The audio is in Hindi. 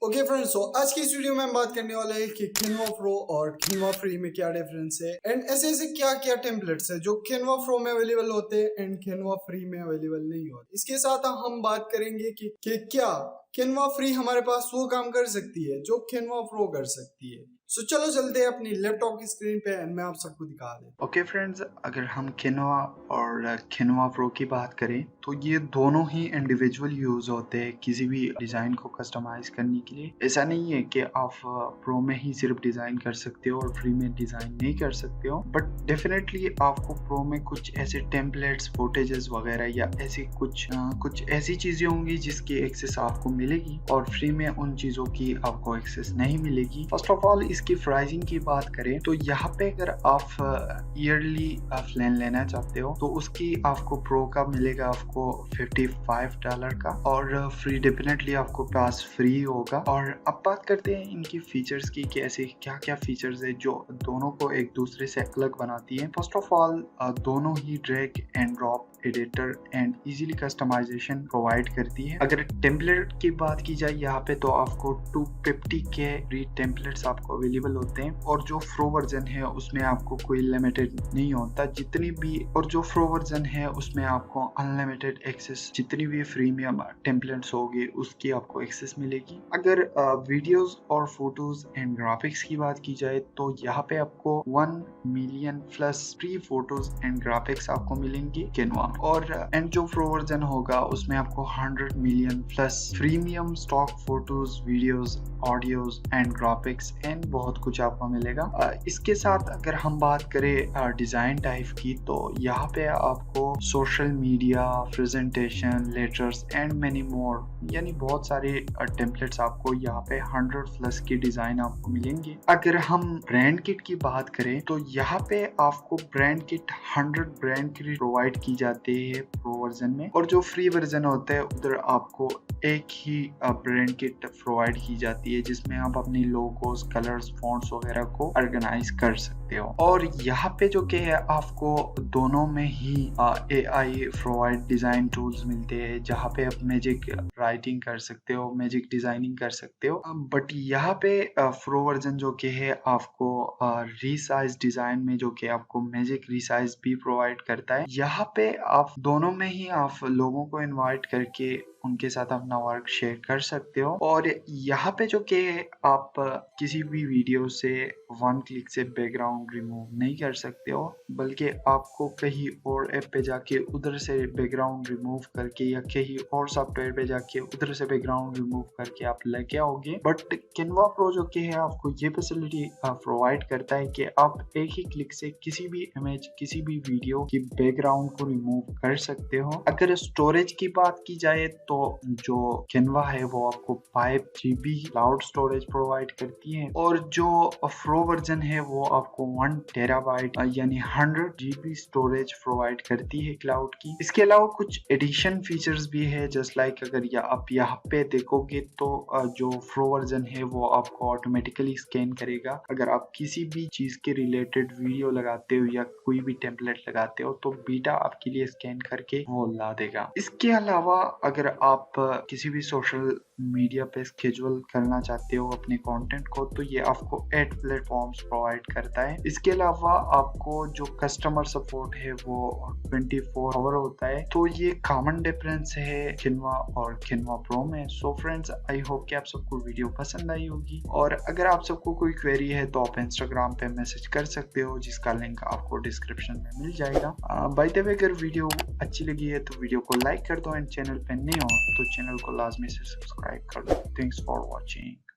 ओके फ्रेंड्स, सो आज की इस वीडियो में हम बात करने वाले हैं कि Canva Pro और Canva Free में क्या डिफरेंस है एंड ऐसे ऐसे क्या क्या टेम्पलेट्स है जो Canva Pro में अवेलेबल होते हैं एंड Canva Free में अवेलेबल नहीं होते। इसके साथ हम बात करेंगे कि क्या Canva Free हमारे पास वो काम कर सकती है जो Canva Pro कर सकती है। सो चलो चलते हैं अपनी लैपटॉप की स्क्रीन पे एंड मैं आप सबको दिखा दें। ओके फ्रेंड्स, अगर हम Canva और Canva Pro की बात करें तो ये दोनों ही इंडिविजुअल यूज होते हैं किसी भी डिज़ाइन को कस्टमाइज करने के लिए। ऐसा नहीं है कि आप प्रो में ही सिर्फ डिज़ाइन कर सकते हो और फ्री में डिज़ाइन नहीं कर सकते हो, बट डेफिनेटली आपको प्रो में कुछ ऐसे टेम्पलेट्स, फुटेजेस वगैरह या ऐसी कुछ ऐसी चीज़ें होंगी जिसकी एक्सेस आपको मिलेगी और फ्री में उन चीज़ों की आपको एक्सेस नहीं मिलेगी। फर्स्ट ऑफ ऑल इसकी प्राइसिंग की बात करें तो यहाँ पे अगर आप ईयरली प्लान लेना चाहते हो तो उसकी आपको प्रो का मिलेगा आपको $55 का और फ्री डेफिनेटली आपको पास फ्री होगा। और अब बात करते हैं इनकी फीचर्स की कि ऐसे क्या क्या फीचर्स है जो दोनों को एक दूसरे से अलग बनाती है। फर्स्ट ऑफ ऑल दोनों ही drag and drop editor and easily customization provide करती है। अगर टेम्पलेट की बात की जाए यहाँ पे तो आपको 250 के फ्री टेम्पलेट्स आपको अवेलेबल होते हैं और जो प्रो वर्जन है उसमें आपको कोई लिमिटेड नहीं होता जितनी भी, और जो प्रो वर्जन है उसमें आपको अनलिमिटेड एक्सेस जितनी भी फ्री में टेम्पलेट्स होगी उसकी आपको एक्सेस मिलेगी। अगर वीडियोस और फोटोज एंड ग्राफिक्स की बात की जाए तो यहाँ पे आपको 1 million plus free photos and graphics आपको मिलेंगे Canva, और एंड जो प्रो वर्जन होगा उसमें आपको 100 million plus premium stock photos, videos, audios and graphics and बहुत कुछ आपको मिलेगा। इसके साथ अगर हम बात करें डिजाइन टाइप की तो यहाँ पे आपको social media, presentation, letters and many more यानी बहुत सारे टेम्पलेट्स आपको यहाँ पे 100 प्लस की डिजाइन आपको मिलेंगे। अगर हम ब्रांड किट की बात करें तो यहाँ पे आपको brand kit 100 brand kit provide की जाती है प्रो वर्जन में, और जो फ्री वर्जन होता है उधर आपको एक ही ब्रांड किट प्रोवाइड की जाती है जिसमें आप अपनी लोगोस, कलर्स, फॉन्ट्स वगैरह को ऑर्गेनाइज कर सकते हो। और यहाँ पे जो कि है आपको दोनों में ही AI प्रोवाइड डिजाइन टूल्स मिलते हैं जहाँ पे आप मैजिक राइटिंग कर सकते हो, मैजिक डिजाइनिंग कर सकते हो। बट यहाँ पे प्रो वर्जन जो कि है आपको रीसाइज डिजाइन में जो कि आपको मैजिक रीसाइज भी प्रोवाइड करता है। यहाँ पे आप दोनों में ही आप लोगों को इनवाइट करके उनके साथ अपना वर्क शेयर कर सकते हो। और यहाँ पे जो कि आप किसी भी वीडियो से 1 क्लिक से बैकग्राउंड रिमूव नहीं कर सकते हो, बल्कि आपको कहीं और ऐप पे जाके उधर से बैकग्राउंड रिमूव करके या कहीं और सॉफ्टवेयर पे जाके उधर से बैकग्राउंड रिमूव करके आप लेके आओगे। बट Canva Pro जो कि है आपको ये फैसिलिटी प्रोवाइड करता है कि आप एक ही क्लिक से किसी भी इमेज, किसी भी वीडियो की बैकग्राउंड को रिमूव कर सकते हो। अगर स्टोरेज की बात की जाए तो जो Canva है वो आपको 5 GB क्लाउड स्टोरेज प्रोवाइड करती है, और जो प्रो वर्जन है वो आपको 1 टेराबाइट यानी 100 GB स्टोरेज प्रोवाइड करती है क्लाउड की। इसके अलावा कुछ एडिशन फीचर्स भी है, जस्ट लाइक अगर आप यहाँ पे देखोगे तो जो प्रो वर्जन है वो आपको ऑटोमेटिकली स्कैन करेगा। अगर आप किसी भी चीज के रिलेटेड वीडियो लगाते हो या कोई भी टेम्पलेट लगाते हो तो बीटा आपके लिए स्कैन करके वो ला देगा। इसके अलावा अगर आप किसी भी सोशल मीडिया पे स्केड्यूल करना चाहते हो अपने कंटेंट को तो ये आपको 8 प्लेटफॉर्म्स प्रोवाइड करता है। इसके अलावा आपको जो कस्टमर सपोर्ट है वो 24 आवर होता है। तो ये कॉमन डिफरेंस है Canva और Canva Pro में। सो फ्रेंड्स, आई होप कि आप सबको वीडियो पसंद आई होगी, और अगर आप सबको कोई क्वेरी है तो आप इंस्टाग्राम पे मैसेज कर सकते हो जिसका लिंक आपको डिस्क्रिप्शन में मिल जाएगा। बाय द वे, अगर वीडियो अच्छी लगी है तो वीडियो को लाइक कर दो एंड चैनल पे नए हो तो चैनल को लाजमी से सब्सक्राइब कर दो। Thanks for watching.